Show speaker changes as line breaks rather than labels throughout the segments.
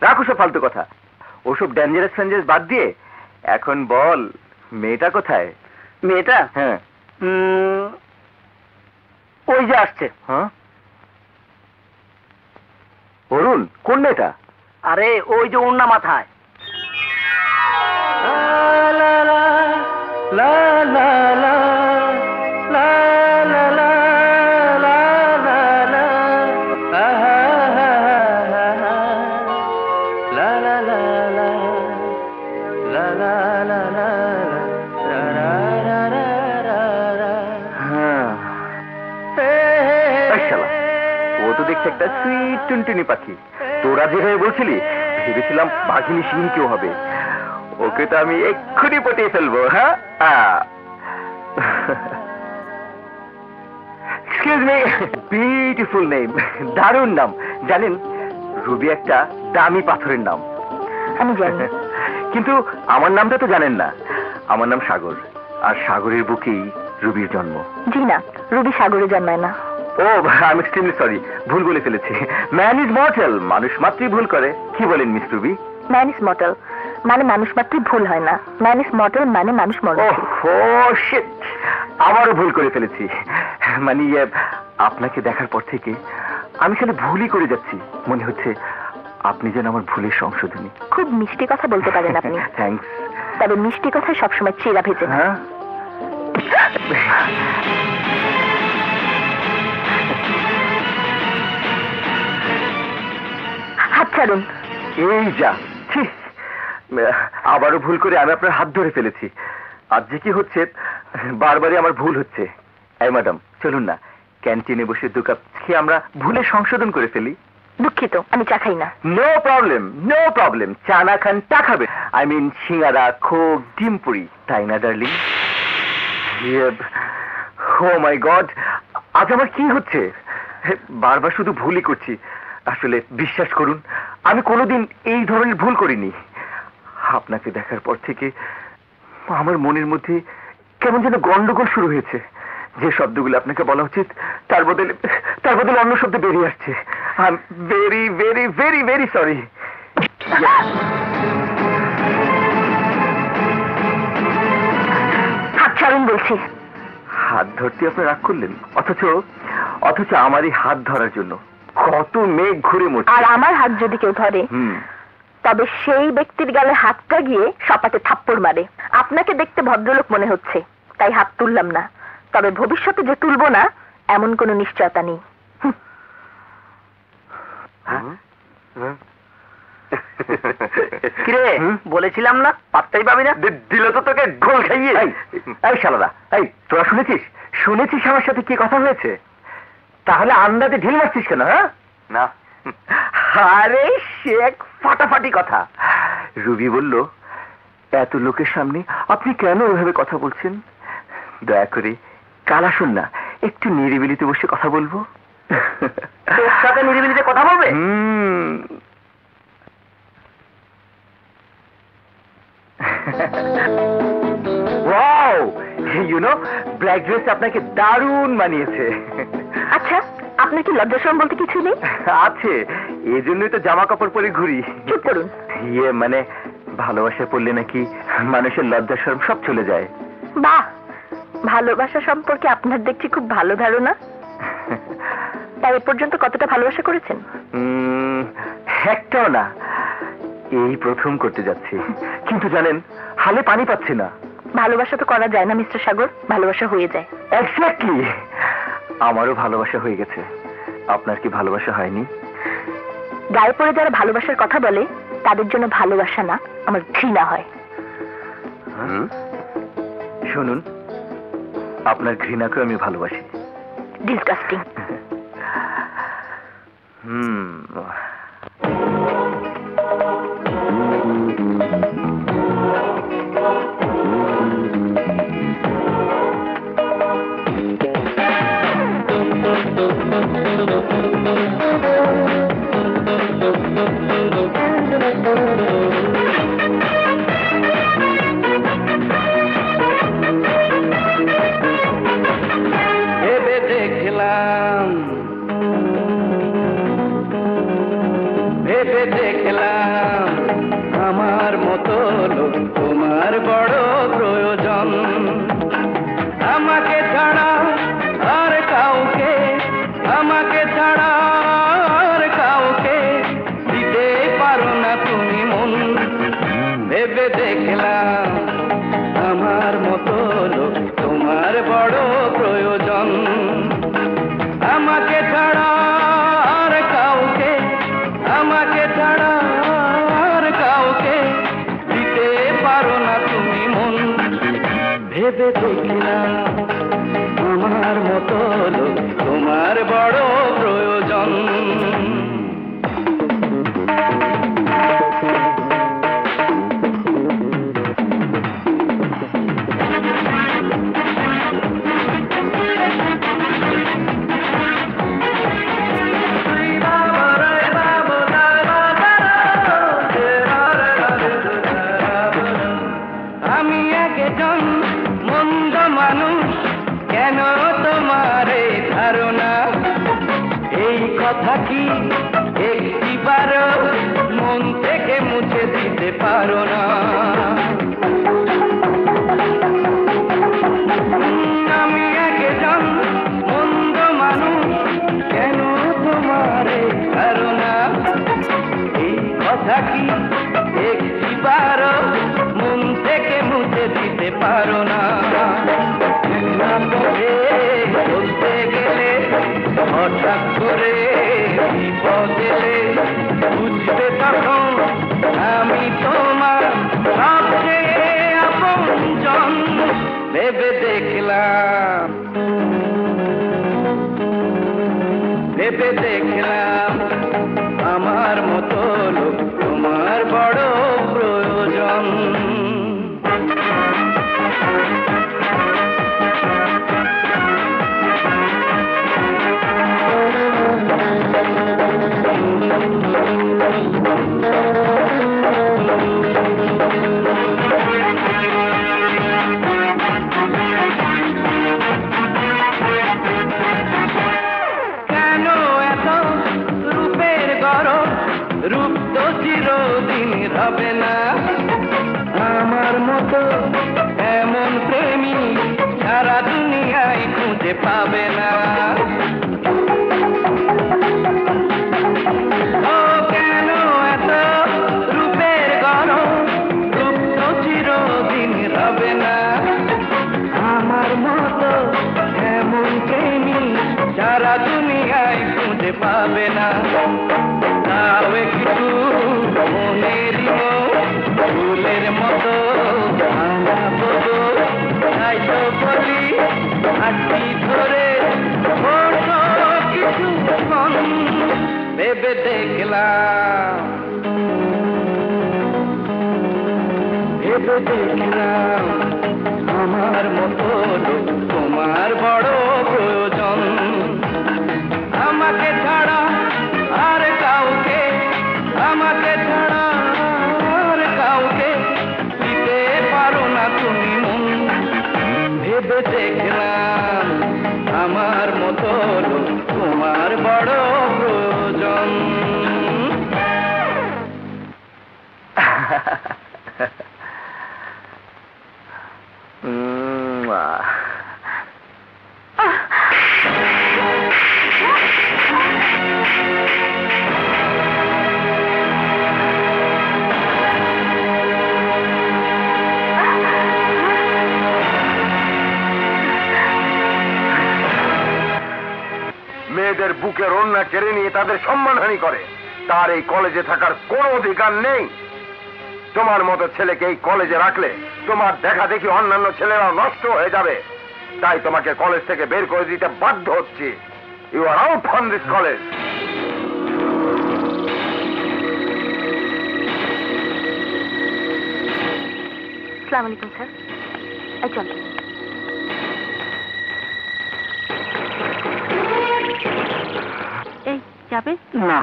রাখো সব ফালতু কথা, ওসব ডেঞ্জারাস ফ্রেঞ্জারাস বাদ দিয়ে এখন বল মেয়েটা কোথায়?
মেয়েটা?
হ্যাঁ।
ওই যে আসছে।
হ্যাঁ, অরুণ? কোন মেয়েটা?
আরে ওই যে ওড়না মাথায়।
ও তো দেখছে একটা সুইট টুনটুনি পাখি। তোরা যেভাবে বলছিলি ভেবেছিলাম বাঘিনী সিং কেউ হবে। ওকে তো আমি এক্ষুনি পটিয়ে ফেলবো। হ্যাঁ, এক্সকিউজ মি, বিউটিফুল নেম, দারুণ নাম। জানেন রুবি একটা দামি পাথরের নাম।
আমি জানি,
কিন্তু আমার নামটা তো জানেন না। আমার নাম সাগর, আর সাগরের বুকেই রুবির জন্ম।
জি না, রুবি সাগরে জন্মায় না।
ও, আই এম এক্সট্রিমলি সরি, ভুল বলে ফেলেছি। ম্যান ইজ মর্টাল, মানুষ মাত্রই ভুল করে। কি বলেন miss Ruby?
Man is mortal মানে মানুষ মাত্রই ভুল হয় না, ম্যান ইজ মর্টাল মানে মানুষ মরে।
ওহ শিট, আবারও ভুল করে ফেলেছি। মানে আপনাকে দেখার পর থেকে আমি খালি ভুলই করে যাচ্ছি। মনে হচ্ছে আপনি যেন আমার ভুলের সংশোধনী।
খুব মিষ্টি কথা বলতে পারেন আপনি।
থ্যাঙ্কস।
তবে মিষ্টি কথা সবসময় চেরা ভেজে।
হ্যাঁ,
হাত ছাড়ুন।
এই যা, আবারও ভুল করে আমি আপনার হাত ধরে ফেলেছি। আজ যে কি হচ্ছে, বারবারই আমার ভুল হচ্ছে। এই ম্যাডাম, চলুন না ক্যান্টিনে বসে 2 কাপ খেয়ে আমরা ভুলের সংশোধন করে ফেলি।
দুঃখিত, আমি চা খাই না।
No problem, no problem. চা না খান চা খাবে, আই মিন সিঙ্গারা, খোক, ডিম পুরি, তাই না ডার্লিং? ও মাই গড, আজ আমার কি হচ্ছে? বারবার শুধু ভুলই করছি। আসলে বিশ্বাস করুন, আমি কোনোদিন এই ধরনের ভুল করিনি। আপনাকে দেখার পর থেকে আমার মনের মধ্যে কেমন যেন গন্ডগোল শুরু হয়েছে। যে শব্দগুলো আপনাকে বলা উচিত তার বদলে অন্য শব্দ বেরিয়ে আসছে। I am very very very very sorry.
হাত ছাড়ুন বলছি।
হাত ধরতে আপনি রাগ করলেন, অথচ আমারই হাত ধরার জন্য কত মেঘ ঘুরে মরছে।
আর আমার হাত যদি কেউ ধরে তবে সেই ব্যক্তির গালে হাতটা গিয়ে সপাটে থাপ্পড় মারে। আপনাকে দেখতে ভদ্রলোক মনে হচ্ছে তাই হাত তুললাম না, তবে ভবিষ্যতে যে তুলবো না এমন কোনো নিশ্চয়তা নেই।
কিরে, বলেছিলাম না পাত্তাই পাবি না?
দিল তো তোকে গোল খাইয়ে। এই শালারা, এই তোরা শুনেছিস আমার সাথে কি কথা হয়েছে? তাহলে আন্দাজে ঢিল মারছিস কেন? হ্যাঁ না, আরে সে এক ফাটাফাটি কথা। রুবি বলল, এত লোকের সামনে আপনি কেন ওইভাবে কথা বলছেন? দয়া করে কাল আসুন না, একটু নিরিবিলিতে বসে কথা বলবো।
তোর সাথে নিরিবিলিতে কথা বলবে?
Wow, you know, black dress আপনাকে দারুণ মানিয়েছে।
আচ্ছা, আপনার কি লজ্জা শরম বলতে কিছু নেই?
আছে, এই জন্যই তো জামা কাপড় পরে ঘুরি।
চুপ করুন।
মানে ভালোবাসা পড়লে নাকি মানুষের লজ্জা শরম সব চলে যায়।
বাহ, ভালোবাসা সম্পর্কে আপনার দেখছি খুব ভালো ধারণা। তাই এ পর্যন্ত কতটা ভালোবাসা করেছেন?
একটাও না, এই প্রথম করতে যাচ্ছি। কিন্তু জানেন, হালে পানি পাচ্ছি না।
ভালোবাসা তো করা যায় না মিস্টার সাগর, ভালোবাসা হয়ে যায়।
এক্স্যাক্টলি, আমারও ভালোবাসা হয়ে গেছে। আপনার কি ভালোবাসা হয়নি?
গায়ে পড়ে যারা ভালোবাসার কথা বলে তাদের জন্য ভালোবাসা না, আমার ঘৃণা হয়।
শুনুন, আপনার ঘৃণাকে আমি ভালোবাসি।
ডিসগাস্টিং।
দেখলাম আমার মতো লোক তোমার বড় প্রয়োজন। আমাকে ছাড়া আর কাউকে, আমাকে ছাড়া আর কাউকে দিতে পারো না তুমি মন। ভেবে দেখলাম আমার মতো লোক তোমার বড় প্রয়োজন। আমাকে ছাড়া আর কাউকে, আমাকে ছাড়া আর কাউকে দিতে পারো না তুমি মন। ভেবে দেখলাম আমার মতো লোক তোমার বড় প্রয়োজন। আমি একজন মন্দ মানুষ, কেন তোমার এই ধারণা? এই কথা কি একটিবারও মন থেকে মুছে দিতে পারো না? আমি একজন মন্দ মানুষ, কেন তোমার এই ধারণা? এই কথা কি একটিবারও মন থেকে মুছে দিতে পারো না? বলতে গেলে হঠাৎ করে বিপদ এলে বুঝবে তখন আমি তোমার সবচেয়ে আপনজন। ভেবে দেখলাম, ভেবে দেখলাম আমার মতো লোক তোমার বড় প্রয়োজন। কেন এত রূপের গরম? রূপ তো চিরদিন হবে না। আমার মতো এমন প্রেমী সারা দুনিয়ায় খুঁজে পাবে না। ও কেন এত রূপের গরম? রূপ তো চিরদিন হবে না। আমার মতো এমন প্রেমী সারা দুনিয়ায় খুঁজে পাবে না। তাও একটু মনের ফুলের মতো ভাঙাবো, তাই তো বলি হাঁটি ধরে বসো কিছুক্ষণ। ভেবে দেখলাম, ভেবে দেখলাম আমার মতো লোক তোমার বড় প্রয়োজন। আমাকে ছাড়া আর কাউকে, আমাকে ছাড়া আর কাউকে দিতে পারো না তুমি মন। ভেবে দেখলাম আমার মতো লোক তোমার বড় প্রয়োজন।
মেয়েদের বুকের ওড়না কেড়ে নিয়ে তাদের সম্মানহানি করে, তার এই কলেজে থাকার কোনো অধিকার নেই। তোমার মতো ছেলেকে এই কলেজে রাখলে তোমার দেখা দেখি অন্যান্য ছেলেরা নষ্ট হয়ে যাবে। তাই তোমাকে কলেজ থেকে বের করে দিতে বাধ্য হচ্ছি। You are out from this college.
আসসালামু আলাইকুম স্যার। এই চল। এই যাবে
না।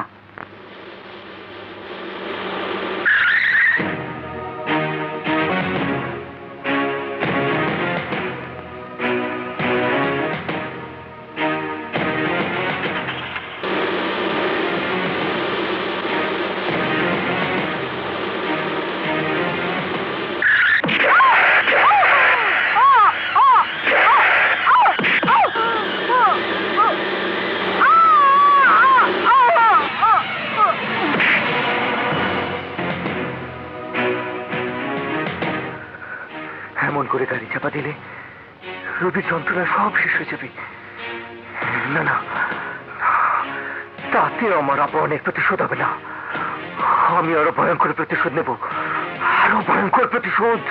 চাপা দিলে রবির যন্ত্রণা সব শেষ হয়ে যাবে। না না, তাতে আমার অপমানের প্রতিশোধ হবে না। আমি আরো ভয়ঙ্কর প্রতিশোধ নেব, আরো ভয়ঙ্কর প্রতিশোধ।